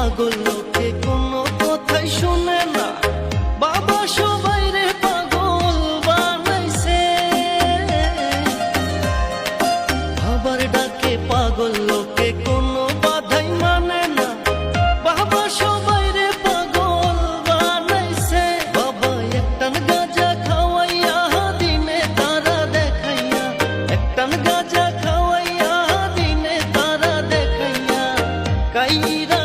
পাগল লোকে কোনো কথাই শুনে না, বাবা সবাই রে পাগল বানাইছে। বাবার ডাকে পাগল লোকে কোনো বাধাই মানে না, বাবা সবাই রে পাগল বানাইছে। বাবা একটান গাঁজা খাওয়াইয়া দিনে তারা দেখাইয়া, একটান গাঁজা খাওয়াইয়া দিনে তারা দেখাইয়া কাইরা